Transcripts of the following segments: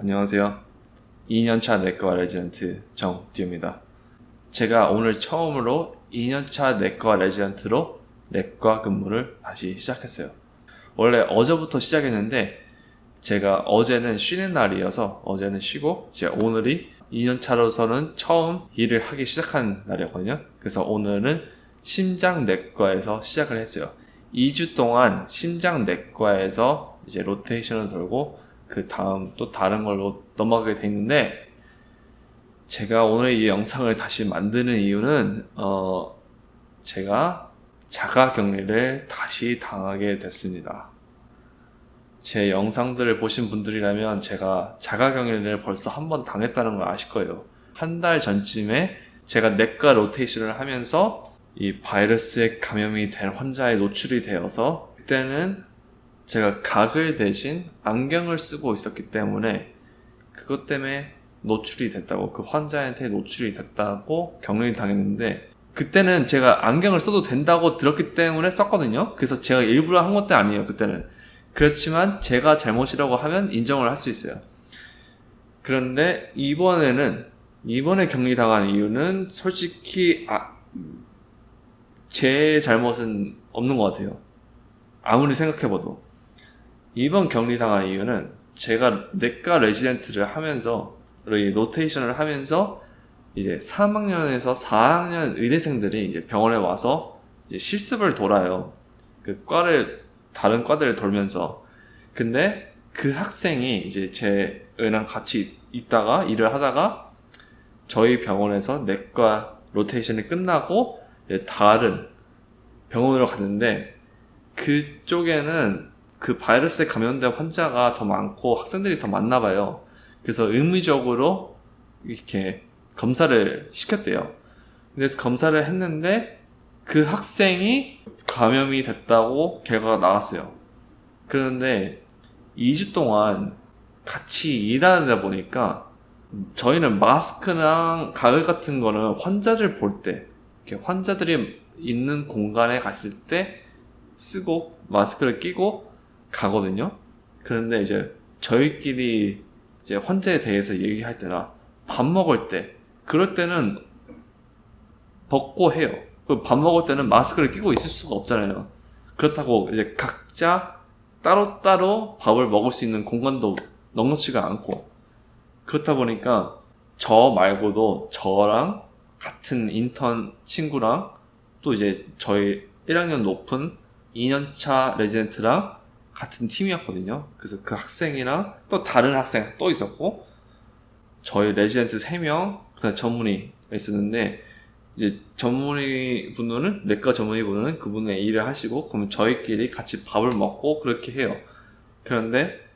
안녕하세요. 2년차 내과 레지던트 정디입니다. 제가 오늘 처음으로 2년차 내과 레지던트로 내과 근무를 다시 시작했어요. 원래 어제부터 시작했는데 제가 어제는 쉬는 날이어서 어제는 쉬고 이제 오늘이 2년차로서는 처음 일을 하기 시작한 날이었거든요. 그래서 오늘은 심장내과에서 시작을 했어요. 2주 동안 심장내과에서 이제 로테이션을 돌고 그 다음 또 다른 걸로 넘어가게 돼 있는데, 제가 오늘 이 영상을 다시 만드는 이유는 제가 자가격리를 다시 당하게 됐습니다. 제 영상들을 보신 분들이라면 제가 자가격리를 벌써 한 번 당했다는 걸 아실 거예요. 한 달 전쯤에 제가 내과 로테이션을 하면서 이 바이러스에 감염이 된 환자에 노출이 되어서, 그때는 제가 가글 대신 안경을 쓰고 있었기 때문에 그것 때문에 노출이 됐다고, 그 환자한테 노출이 됐다고 격리 당했는데, 그때는 제가 안경을 써도 된다고 들었기 때문에 썼거든요. 그래서 제가 일부러 한 것도 아니에요, 그때는. 그렇지만 제가 잘못이라고 하면 인정을 할 수 있어요. 그런데 이번에 격리 당한 이유는 솔직히 제 잘못은 없는 것 같아요. 아무리 생각해봐도. 이번 격리 당한 이유는 제가 내과 레지던트를 하면서, 로테이션을 하면서 이제 3학년에서 4학년 의대생들이 이제 병원에 와서 이제 실습을 돌아요. 그 다른 과들을 돌면서. 근데 그 학생이 이제 저랑 같이 있다가 일을 하다가 저희 병원에서 내과 로테이션이 끝나고 다른 병원으로 갔는데, 그쪽에는 그 바이러스에 감염된 환자가 더 많고 학생들이 더 많나 봐요. 그래서 의무적으로 이렇게 검사를 시켰대요. 그래서 검사를 했는데 그 학생이 감염이 됐다고 결과가 나왔어요. 그런데 2주 동안 같이 일하다 보니까 저희는 마스크랑 가글 같은 거는 환자들 볼 때, 이렇게 환자들이 있는 공간에 갔을 때 쓰고 마스크를 끼고 가거든요. 그런데 이제 저희끼리 이제 환자에 대해서 얘기할 때나 밥 먹을 때, 그럴 때는 벗고 해요. 밥 먹을 때는 마스크를 끼고 있을 수가 없잖아요. 그렇다고 이제 각자 따로따로 밥을 먹을 수 있는 공간도 넉넉지가 않고, 그렇다 보니까 저 말고도 저랑 같은 인턴 친구랑 또 이제 저희 1학년 높은 2년차 레지던트랑 같은 팀이었거든요. 그래서 그 학생이랑 또 다른 학생 또 있었고, 저희 레지던트 3명, 그다음 전문의가 있었는데, 이제 전문의 분들은, 내과 전문의 분들은 그분의 일을 하시고, 그러면 저희끼리 같이 밥을 먹고 그렇게 해요. 그런데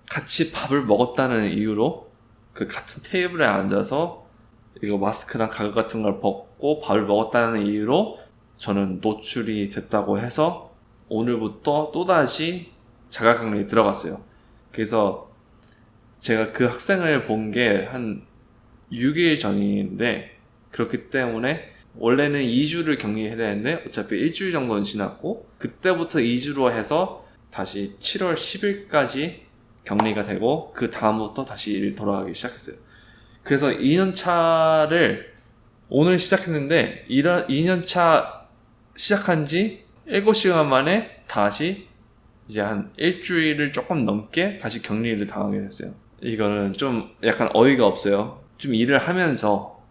같이 밥을 먹었다는 이유로 그 같은 테이블에 앉아서 이거 마스크랑 가글 같은 걸 벗고 밥을 먹었다는 이유로 저는 노출이 됐다고 해서 오늘부터 또다시 자가격리에 들어갔어요. 그래서 제가 그 학생을 본 게 한 6일 전인데, 그렇기 때문에 원래는 2주를 격리해야 되는데 어차피 일주일 정도는 지났고, 그때부터 2주로 해서 다시 7월 10일까지 격리가 되고, 그 다음부터 다시 일 돌아가기 시작했어요. 그래서 2년차를 오늘 시작했는데, 2년차 시작한 지 7시간 만에 다시 이제 한 일주일을 조금 넘게 다시 격리를 당하게 됐어요. 이거는 좀 약간 어이가 없어요. 좀 일을 하면서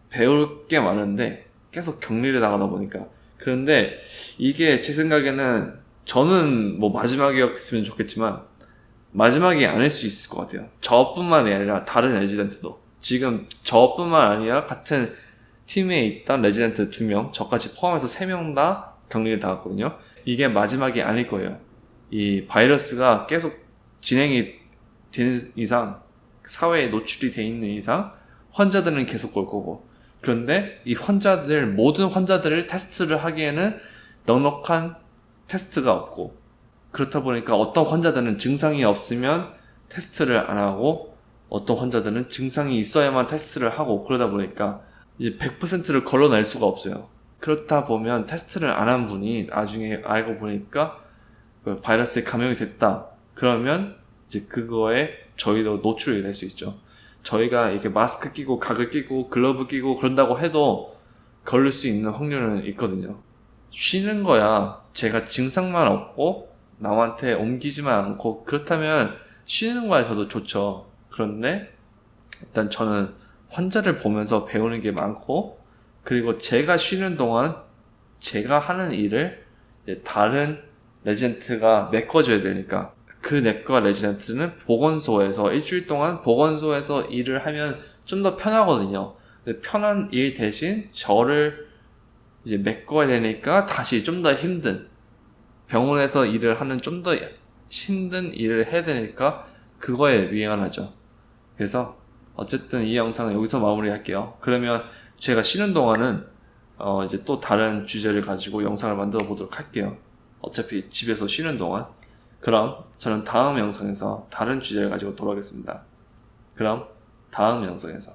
배울 게 많은데 계속 격리를 당하다 보니까. 그런데 이게 제 생각에는, 저는 뭐 마지막이었으면 좋겠지만 마지막이 아닐 수 있을 것 같아요. 저뿐만이 아니라 다른 레지던트도, 지금 저뿐만 아니라 같은 팀에 있던 레지던트 2명, 저까지 포함해서 3명 다 격리를 당했거든요. 이게 마지막이 아닐 거예요. 이 바이러스가 계속 진행이 되는 이상, 사회에 노출이 돼 있는 이상 환자들은 계속 올 거고, 그런데 이 모든 환자들을 테스트를 하기에는 넉넉한 테스트가 없고, 그렇다 보니까 어떤 환자들은 증상이 없으면 테스트를 안 하고, 어떤 환자들은 증상이 있어야만 테스트를 하고, 그러다 보니까 이제 100%를 걸러낼 수가 없어요. 그렇다 보면 테스트를 안 한 분이 나중에 알고 보니까 바이러스에 감염이 됐다. 그러면 이제 그거에 저희도 노출이 될 수 있죠. 저희가 이렇게 마스크 끼고 가글 끼고 글러브 끼고 그런다고 해도 걸릴 수 있는 확률은 있거든요. 쉬는 거야 제가 증상만 없고 남한테 옮기지만 않고 그렇다면 쉬는 거야 저도 좋죠. 그런데 일단 저는 환자를 보면서 배우는 게 많고, 그리고 제가 쉬는 동안 제가 하는 일을 이제 다른 레지던트가 메꿔줘야 되니까, 그 내과 레지던트는 보건소에서 일주일 동안 보건소에서 일을 하면 좀 더 편하거든요. 근데 편한 일 대신 저를 이제 메꿔야 되니까 다시 좀 더 힘든, 병원에서 일을 하는 좀 더 힘든 일을 해야 되니까 그거에 미안하죠. 그래서 어쨌든 이 영상은 여기서 마무리할게요. 그러면 제가 쉬는 동안은 이제 또 다른 주제를 가지고 영상을 만들어 보도록 할게요. 어차피 집에서 쉬는 동안. 그럼 저는 다음 영상에서 다른 주제를 가지고 돌아오겠습니다. 그럼 다음 영상에서